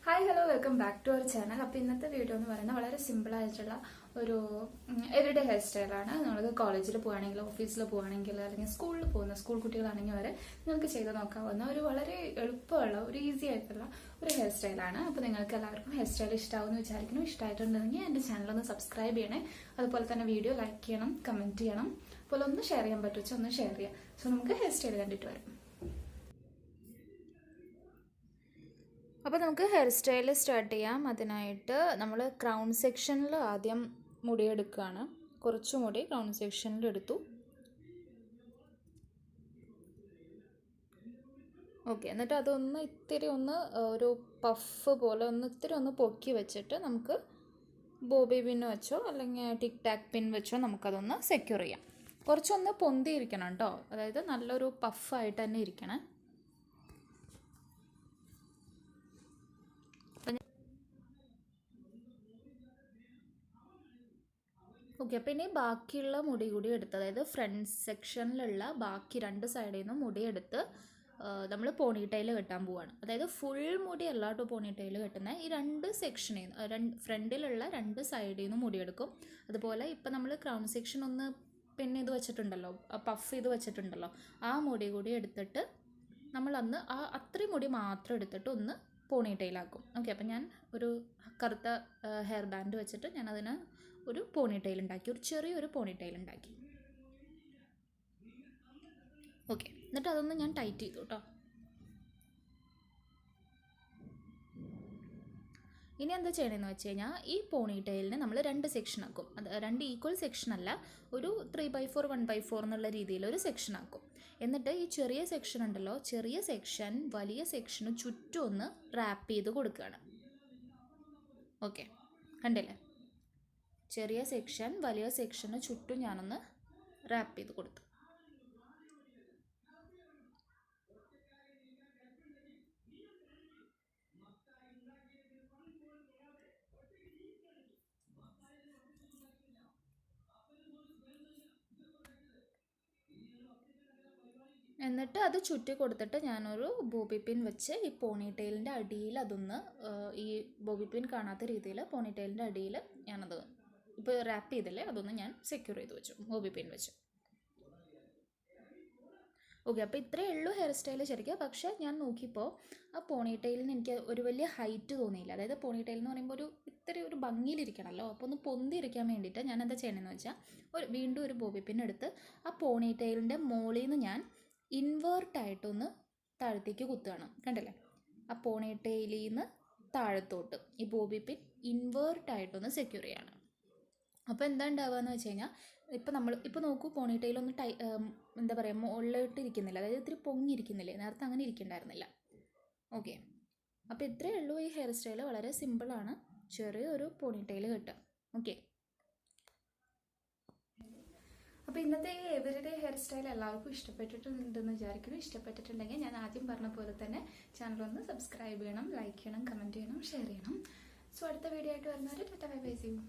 Hi, hello, welcome back to our channel. അപ്പോൾ ഇന്നത്തെ video എന്ന് പറയുന്നത് വളരെ സിമ്പിൾ ആയിട്ടുള്ള ഒരു എവരിഡേ ഹെയർ സ്റ്റൈലാണ്. നിങ്ങൾക്ക് കോളേജിൽ പോവുകയാണെങ്കിൽ, ഓഫീസിൽ പോവുകയാണെങ്കിൽ, അല്ലെങ്കിൽ സ്കൂളിൽ പോകുന്ന സ്കൂൾ കുട്ടികളാണെങ്കിൽ വരെ നിങ്ങൾക്ക് ചെയ്ത് നോക്കാവുന്ന ഒരു വളരെ എളുപ്പമുള്ള ഒരു ഈസി ആയിട്ടുള്ള ഒരു ഹെയർ സ്റ്റൈലാണ്. അപ്പോൾ നിങ്ങൾക്ക് എല്ലാവർക്കും ഹെയർ സ്റ്റൈൽ ഇഷ്ടമാവുമെന്ന് വിചാരിക്കുന്നു. ഇഷ്ടമായിട്ടുണ്ടെങ്കിൽ എൻ്റെ ചാനലൊന്ന് സബ്സ്ക്രൈബ് ചെയ്യണേ. അതുപോലെ തന്നെ വീഡിയോ ലൈക്ക് ചെയ്യണം, കമൻറ്റ് ചെയ്യണം. അതുപോലെ ഒന്ന് ഷെയർ ചെയ്യാൻ പറ്റുവെച്ചാൽ ഒന്ന് ഷെയർ ചെയ്യാം. സോ നമുക്ക് ഹെയർ സ്റ്റൈൽ കണ്ടിട്ട് വരാം. അപ്പോൾ നമുക്ക് ഹെയർ സ്റ്റൈൽ സ്റ്റാർട്ട് ചെയ്യാം. അതിനായിട്ട് നമ്മൾ ക്രൗൺ സെക്ഷനിൽ ആദ്യം മുടിയെടുക്കുകയാണ്. കുറച്ച് മുടി ക്രൗൺ സെക്ഷനിൽ എടുത്തു. ഓക്കെ, എന്നിട്ട് അതൊന്ന് ഇത്തിരി ഒന്ന് ഒരു പഫ് പോലെ ഇത്തിരി ഒന്ന് പൊക്കി വെച്ചിട്ട് നമുക്ക് ബോബി പിൻ വെച്ചോ അല്ലെങ്കിൽ ടിക് ടാക് പിൻ വെച്ചോ നമുക്കതൊന്ന് സെക്യൂർ ചെയ്യാം. കുറച്ചൊന്ന് പൊന്തിയിരിക്കണം കേട്ടോ, അതായത് നല്ലൊരു പഫായിട്ട് തന്നെ ഇരിക്കണം. ഓക്കെ, അപ്പോൾ ഇനി ബാക്കിയുള്ള മുടി കൂടി എടുത്ത്, അതായത് ഫ്രണ്ട് സെക്ഷനിലുള്ള ബാക്കി രണ്ട് സൈഡിൽ നിന്നും മുടി എടുത്ത് നമ്മൾ പോണി ടൈൽ കെട്ടാൻ പോവുകയാണ്. അതായത് ഫുൾ മുടി അല്ലാട്ടോ പോണി ടൈൽ കെട്ടുന്നത്. ഈ രണ്ട് സെക്ഷനിൽ നിന്ന് ഫ്രണ്ടിലുള്ള രണ്ട് സൈഡിൽ നിന്നും മുടിയെടുക്കും. അതുപോലെ ഇപ്പം നമ്മൾ ക്രൗൺ സെക്ഷൻ ഒന്ന് പിന്നെ ഇത് വെച്ചിട്ടുണ്ടല്ലോ, പഫ് ചെയ്ത് വെച്ചിട്ടുണ്ടല്ലോ, ആ മുടി കൂടി എടുത്തിട്ട് നമ്മൾ അത്രയും മുടി മാത്രം എടുത്തിട്ട് ഒന്ന് പോണി ടൈലാക്കും. ഓക്കെ, അപ്പം ഞാൻ ഒരു കറുത്ത ഹെയർ ബാൻഡ് വെച്ചിട്ട് ഞാനതിന് ഒരു പോണി ടൈൽ ഉണ്ടാക്കി, ഒരു ചെറിയൊരു പോണി ടൈൽ ഉണ്ടാക്കി. ഓക്കെ, എന്നിട്ട് അതൊന്ന് ഞാൻ ടൈറ്റ് ചെയ്തു കേട്ടോ. ഇനി എന്താ ചെയ്യണമെന്ന് വെച്ച് കഴിഞ്ഞാൽ ഈ പോണി ടൈലിനെ നമ്മൾ രണ്ട് സെക്ഷൻ ആക്കും. അത് രണ്ട് ഈക്വൽ സെക്ഷൻ അല്ല, ഒരു 3/4 1/4 എന്നുള്ള രീതിയിൽ ഒരു സെക്ഷൻ ആക്കും. എന്നിട്ട് ഈ ചെറിയ സെക്ഷൻ ഉണ്ടല്ലോ, ചെറിയ സെക്ഷൻ വലിയ സെക്ഷന് ചുറ്റും ഒന്ന് റാപ്പ് ചെയ്ത് കൊടുക്കുകയാണ്. ഓക്കെ, കണ്ടില്ലേ? ചെറിയ സെക്ഷൻ വലിയ സെക്ഷന് ചുറ്റും ഞാനൊന്ന് റാപ്പ് ചെയ്ത് കൊടുത്തു. എന്നിട്ട് അത് ചുറ്റി കൊടുത്തിട്ട് ഞാനൊരു ബോബി പിൻ വെച്ച് ഈ പോണി ടൈലിൻ്റെ അടിയിൽ അതൊന്ന് ഈ ബോബി പിൻ കാണാത്ത രീതിയിൽ പോണി ടൈലിൻ്റെ അടിയിൽ ഞാനത് ഇപ്പോൾ റാപ്പ് ചെയ്തില്ലേ, അതൊന്ന് ഞാൻ സെക്യൂർ ചെയ്ത് വെച്ചു ബോബി പിൻ വെച്ച്. ഓക്കെ, അപ്പോൾ ഇത്രയേ ഉള്ളൂ ഹെയർ സ്റ്റൈൽ ശരിക്കും. പക്ഷേ ഞാൻ നോക്കിയപ്പോൾ ആ പോണി ടൈലിന് എനിക്ക് ഒരു വലിയ ഹൈറ്റ് തോന്നിയില്ല. അതായത് പോണി ടൈൽ എന്ന് പറയുമ്പോൾ ഇത്തിരി ഒരു ഭംഗിയിലിരിക്കണമല്ലോ, അപ്പോൾ ഒന്ന് പൊന്തിരിക്കാൻ വേണ്ടിയിട്ട് ഞാൻ എന്താ ചെയ്യണമെന്ന് വെച്ചാൽ വീണ്ടും ഒരു ബോബി പിൻ എടുത്ത് ആ പോണി ടൈലിൻ്റെ മുകളിൽ നിന്ന് ഞാൻ ഇൻവേർട്ടായിട്ടൊന്ന് താഴത്തേക്ക് കുത്തുകയാണ്. കണ്ടില്ലേ? ആ പോണി ടൈലിൽ നിന്ന് താഴത്തോട്ട് ഈ ബോബി പിൻ ഇൻവേർട്ടായിട്ടൊന്ന് സെക്യൂർ ചെയ്യണം. അപ്പോൾ എന്താ ഉണ്ടാവുകയെന്ന് വെച്ച് കഴിഞ്ഞാൽ ഇപ്പോൾ നോക്കൂ, പോണി ടൈലൊന്ന് എന്താ പറയുക, മുകളിലോട്ട് ഇരിക്കുന്നില്ല, അതായത് ഇത്തിരി പൊങ്ങിയിരിക്കുന്നില്ലേ, നേരത്തെ അങ്ങനെ ഇരിക്കണ്ടായിരുന്നില്ല. ഓക്കെ, അപ്പോൾ ഇത്രയേ ഉള്ളൂ ഈ ഹെയർ സ്റ്റൈൽ. വളരെ സിമ്പിളാണ്, ചെറിയൊരു പോണി ടൈൽ കെട്ടുക. ഓക്കെ, അപ്പോൾ ഇന്നത്തെ ഈ എവരിഡേ ഹെയർ സ്റ്റൈൽ എല്ലാവർക്കും ഇഷ്ടപ്പെട്ടിട്ടുണ്ടെന്ന് വിചാരിക്കുന്നു. ഇഷ്ടപ്പെട്ടിട്ടുണ്ടെങ്കിൽ ഞാൻ ആദ്യം പറഞ്ഞ പോലെ തന്നെ ചാനലൊന്ന് സബ്സ്ക്രൈബ് ചെയ്യണം, ലൈക്ക് ചെയ്യണം, കമൻറ്റ് ചെയ്യണം, ഷെയർ ചെയ്യണം. സോ അടുത്ത വീഡിയോ ആയിട്ട് വരുന്നവരെ tata bye bye, see U.